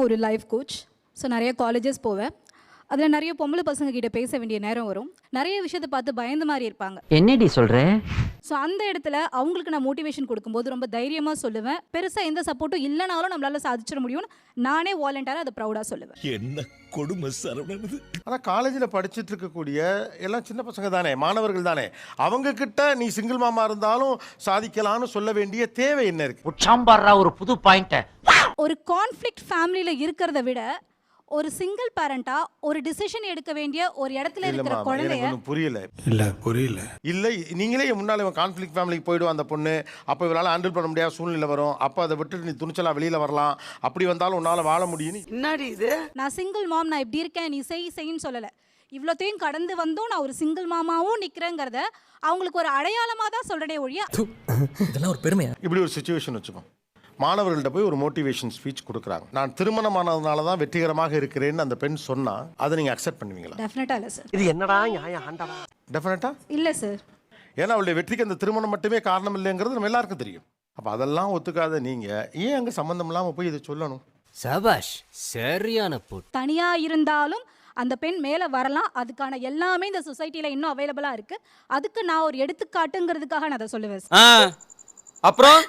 நான் ஒரு life coach. So நிறைய காலேஜஸ் போவேன். அதில் நிறைய பொம்பளை பசங்க கிட்ட பேச வேண்டிய நேரம் வரும். நிறைய விஷயத்தை பார்த்து பயந்த மாதிரி இருப்பாங்க. என்னடி சொல்ற? ஸோ அந்த இடத்துல அவங்களுக்கு நான் மோட்டிவேஷன் கொடுக்கும்போது ரொம்ப தைரியமாக சொல்லுவேன். பெருசாக எந்த சப்போர்ட்டும் இல்லைனாலும் நம்மளால சாதிச்சிட முடியும்னு நானே வாலண்டியராக அதை ப்ரௌடாக சொல்லுவேன். என்ன கொடுமை சரவணன். ஆனால் காலேஜில் படிச்சுட்டு இருக்கக்கூடிய எல்லாம் சின்ன பசங்க தானே, மாணவர்கள் தானே. அவங்க கிட்ட நீ சிங்கிள் மாமா இருந்தாலும் சாதிக்கலாம்னு சொல்ல வேண்டிய தேவை என்ன இருக்கு? உச்சாம்பாடுறா ஒரு புது பாயிண்ட். ஒரு கான்ஃப்ளிக்ட் ஃபேமிலியில் இருக்கிறத விட ஒரு சிங்கிள் பேரண்டா ஒரு டிசிஷன் எடுக்க வேண்டிய ஒரு இடத்துல இருக்கிற குழந்தைய புரியல இல்லை, நீங்களே முன்னால கான்ஃப்ளிக்ட் ஃபேமிலிக்கு போயிடுவோம் அந்த பொண்ணு, அப்போ இவளால் ஹேண்டில் பண்ண முடியாத சூழ்நிலை வரும், அப்போ அதை விட்டுட்டு நீ துணிச்சலா வெளியில வரலாம், அப்படி வந்தாலும் உன்னால வாழ முடியும். என்னடி இது? நான் சிங்கிள் மாம், நான் இப்படி இருக்கேன், நீ செய்ன்னு சொல்லலை. இவ்வளோத்தையும் கடந்து வந்தும் நான் ஒரு சிங்கிள் மாமாவும் நிற்கிறேங்கிறத அவங்களுக்கு ஒரு அடையாளமாக தான் சொல்கிறேனே ஒழிய இதெல்லாம் ஒரு பெருமையா? இப்படி ஒரு சுச்சுவேஷன் வச்சுக்கோ, மாணவர்கள்ட்ட போய் ஒரு மோட்டிவேஷன் ஸ்பீச் கொடுக்குறாங்க. நான் திருமணமானதுனால தான் வெற்றிகரமாக இருக்கிறேன்னு அந்த பெண் சொன்னா அதை நீங்க அக்செப்ட் பண்ணுவீங்களா? டெஃபினட்டா இல்லை சார். இது என்னடா நியாயம் ஆண்டவா? டெஃபினட்டா இல்லை சார். ஏன்னா அவளுடைய வெற்றிக்கு அந்த திருமணம் மட்டுமே காரணம் இல்லைங்கிறது நம்ம எல்லாருக்கும் தெரியும். அப்போ அதெல்லாம் ஒத்துக்காத நீங்க ஏன் அங்கே சம்மந்தம் இல்லாமல் போய் இதை சொல்லணும்? சபாஷ், சரியான போட்டு. தனியாக இருந்தாலும் அந்த பெண் மேலே வரலாம். அதுக்கான எல்லாமே இந்த சொசைட்டியில் இன்னும் அவைலபிளாக இருக்குது. அதுக்கு நான் ஒரு எடுத்துக்காட்டுங்கிறதுக்காக நான் அதை சொல்லுவேன். அப்புறம்